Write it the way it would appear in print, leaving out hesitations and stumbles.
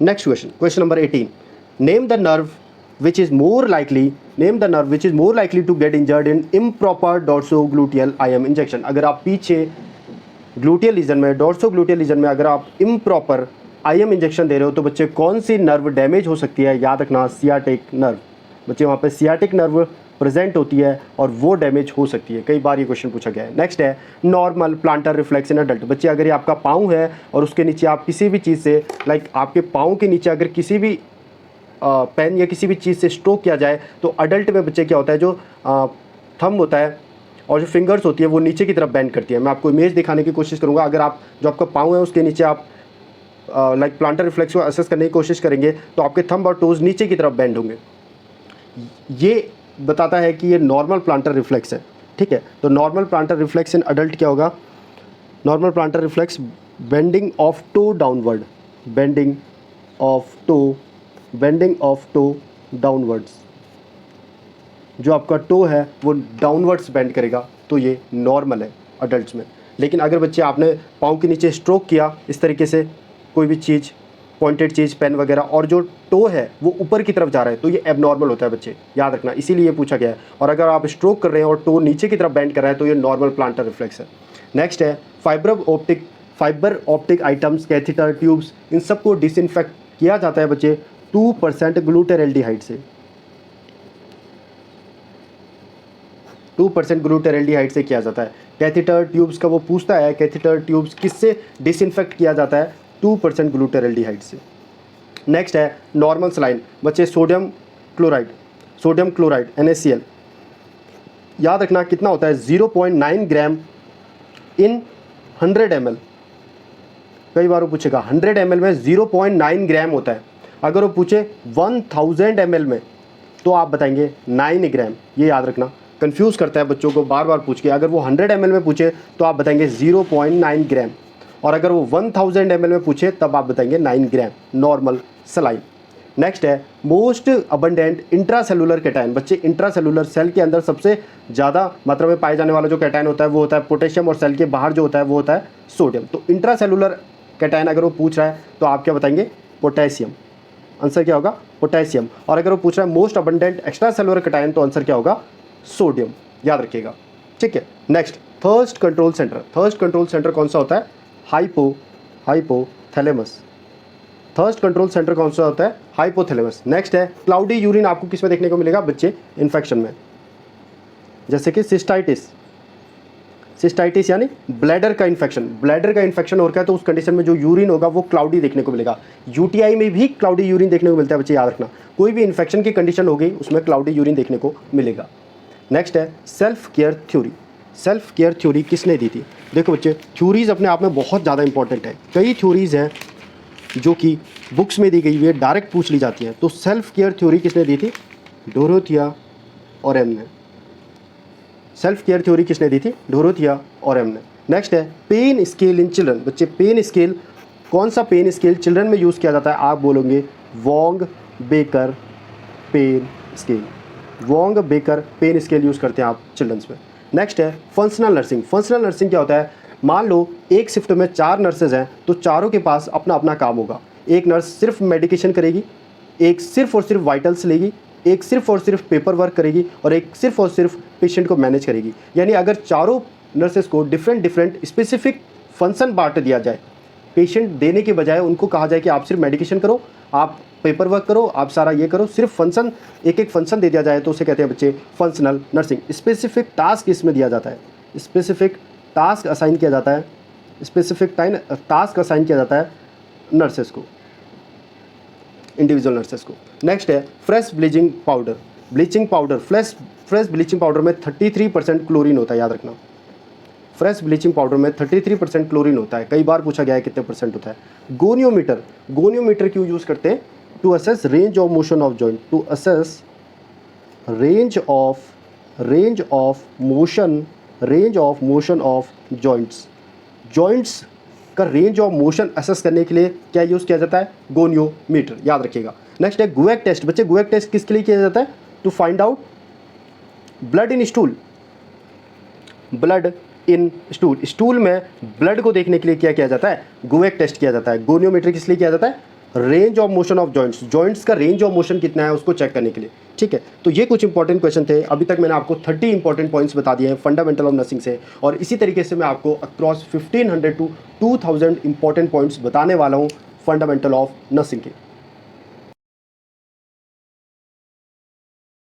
Next question, question number 18, name the nerve which is more likely to get injured in improper dorsogluteal IM injection। अगर आप पीछे gluteal region में, डोर्सोग्लूटियल reason में अगर आप improper IM injection दे रहे हो तो बच्चे कौन सी नर्व डैमेज हो सकती है? याद रखना सियाटिक नर्व। बच्चे वहाँ पे सियाटिक नर्व प्रेजेंट होती है और वो डैमेज हो सकती है। कई बार ये क्वेश्चन पूछा गया है। नेक्स्ट है normal plantar reflex in adult. बच्चे अगर ये आपका पाँव है और उसके नीचे आप किसी भी चीज़ से, लाइक आपके पाँव के नीचे अगर किसी भी पेन या किसी भी चीज़ से स्ट्रोक किया जाए तो अडल्ट में बच्चे क्या होता है, जो थंब होता है और जो फिंगर्स होती है वो नीचे की तरफ बेंड करती है। मैं आपको इमेज दिखाने की कोशिश करूँगा। अगर आप जो आपका पाँव है उसके नीचे आप लाइक प्लांटर रिफ्लेक्स को असेस करने की कोशिश करेंगे तो आपके थंब और टोज नीचे की तरफ बेंड होंगे। ये बताता है कि ये नॉर्मल प्लांटर रिफ्लेक्स है। ठीक है, तो normal plantar reflex in adult क्या होगा? Normal plantar reflex bending of toe downward, bending of toe downwards. जो आपका टो है वो डाउनवर्ड्स बेंड करेगा, तो ये नॉर्मल है अडल्ट्स में। लेकिन अगर बच्चे आपने पाँव के नीचे स्ट्रोक किया इस तरीके से, कोई भी चीज़, पॉइंटेड चीज़, पेन वगैरह, और जो टो है वो ऊपर की तरफ जा रहा है, तो ये एबनॉर्मल होता है बच्चे, याद रखना। इसीलिए ये पूछा गया है। और अगर आप स्ट्रोक कर रहे हैं और टो नीचे की तरफ बेंड कर रहा है तो ये नॉर्मल प्लांटर रिफ्लेक्स है। नेक्स्ट है fibre optic items, catheter, tubes, इन सबको डिसइंफेक्ट किया जाता है बच्चे 2% ग्लूटेरल्डिहाइड से। 2% ग्लूटेरल्डिहाइड से किया जाता है। कैथेटर ट्यूब्स का वो पूछता है, कैथेटर ट्यूब्स किससे डिसइंफेक्ट किया जाता है? 2% ग्लूटेरल्डिहाइड से। नेक्स्ट है नॉर्मल सलाइन। बच्चे सोडियम क्लोराइड NaCl, याद रखना कितना होता है? 0.9 ग्राम इन 100 ml। कई बार वो पूछेगा 100 ml में 0.9 ग्राम होता है। अगर वो पूछे 1000 ml में तो आप बताएंगे 9 ग्राम। ये याद रखना, कंफ्यूज करता है बच्चों को बार बार पूछ के। अगर वो 100 ml में पूछे तो आप बताएंगे 0.9 ग्राम, और अगर वो 1000 ml में पूछे तब आप बताएंगे 9 ग्राम नॉर्मल सलाइन। नेक्स्ट है मोस्ट अबंडेंट इंट्रासेलुलर कैटायन। बच्चे इंट्रासेलुलर सेल के अंदर सबसे ज़्यादा मात्रा में पाए जाने वाला जो कैटायन होता है वो होता है पोटेशियम, और सेल के बाहर जो होता है वो होता है सोडियम। तो इंट्रासेलुलर कैटायन अगर वो पूछ रहा है तो आप क्या बताएंगे? पोटेशियम। आंसर क्या होगा? पोटेशियम। और अगर वो पूछ रहा है most abundant extra cellular cation तो आंसर क्या होगा? सोडियम। याद रखिएगा, ठीक है। नेक्स्ट थर्स्ट कंट्रोल सेंटर कौन सा होता है? हाइपोथैलेमस। थर्स्ट कंट्रोल सेंटर कौन सा होता है? हाइपोथैलेमस। नेक्स्ट है क्लाउडी यूरिन। आपको किस में देखने को मिलेगा बच्चे? इन्फेक्शन में, जैसे कि सिस्टाइटिस यानी ब्लैडर का इन्फेक्शन हो रखा है तो उस कंडीशन में जो यूरिन होगा वो क्लाउडी देखने को मिलेगा। यूटीआई में भी क्लाउडी यूरिन देखने को मिलता है बच्चे, याद रखना। कोई भी इन्फेक्शन की कंडीशन होगी उसमें क्लाउडी यूरिन देखने को मिलेगा। नेक्स्ट है सेल्फ केयर थ्योरी किसने दी थी? देखो बच्चे, थ्योरीज़ अपने आप में बहुत ज़्यादा इंपॉर्टेंट है। कई थ्योरीज़ हैं जो कि बुक्स में दी गई हुई है, डायरेक्ट पूछ ली जाती हैं। तो सेल्फ केयर थ्योरी किसने दी थी? डोरोथिया और एम ने। सेल्फ केयर थ्योरी किसने दी थी? डोरोथिया और एम ने। नेक्स्ट है पेन स्केल इन चिल्ड्रन। बच्चे पेन स्केल, कौन सा पेन स्केल चिल्ड्रन में यूज़ किया जाता है? आप बोलोगे Wong Baker pain scale. Wong Baker pain scale use करते हैं आप चिल्ड्रंस में। नेक्स्ट है फंक्शनल नर्सिंग क्या होता है? मान लो एक शिफ्ट में 4 नर्सेज हैं तो चारों के पास अपना अपना काम होगा। एक नर्स सिर्फ मेडिकेशन करेगी, एक सिर्फ और सिर्फ वाइटल्स लेगी, एक सिर्फ और सिर्फ पेपर वर्क करेगी, और एक सिर्फ और सिर्फ पेशेंट को मैनेज करेगी। यानी अगर चारों नर्सेज को डिफरेंट स्पेसिफिक फंक्शन बांट दिया जाए, पेशेंट देने के बजाय उनको कहा जाए कि आप सिर्फ मेडिकेशन करो, आप पेपर वर्क करो, आप सारा ये करो, सिर्फ फंक्शन, एक फंक्शन दे दिया जाए तो उसे कहते हैं बच्चे फंक्शनल नर्सिंग। स्पेसिफिक टास्क इसमें दिया जाता है, स्पेसिफिक टास्क असाइन किया जाता है नर्सेस को, इंडिविजुअल नर्सेस को। नेक्स्ट है fresh bleaching powder. Fresh bleaching powder में 33% क्लोरीन होता है, याद रखना। फ्रेश ब्लीचिंग पाउडर में 33% क्लोरीन होता है। कई बार पूछा गया है कितने परसेंट होता है। गोनियोमीटर क्यों यूज़ करते हैं? To assess range of motion of joint, to assess range of motion of joints का रेंज ऑफ मोशन असेस करने के लिए क्या यूज़ किया जाता है? गोनियोमीटर, याद रखिएगा। नेक्स्ट है गुएक टेस्ट। बच्चे गुएक टेस्ट किसके लिए किया जाता है? To find out blood in stool में ब्लड को देखने के लिए क्या किया जाता है? गुएक टेस्ट किया जाता है। गोनियोमीटर किस लिए किया जाता है? Range of motion of joints, joints का रेंज ऑफ मोशन कितना है उसको चेक करने के लिए, ठीक है। तो ये कुछ इंपॉर्टेंट क्वेश्चन थे। अभी तक मैंने आपको 30 इंपॉर्टेंट पॉइंट्स बता दिए हैं फंडामेंटल ऑफ नर्सिंग से, और इसी तरीके से मैं आपको अक्रॉस 1500 टू 2000 इंपॉर्टेंट पॉइंट्स बताने वाला हूँ फंडामेंटल ऑफ नर्सिंग के।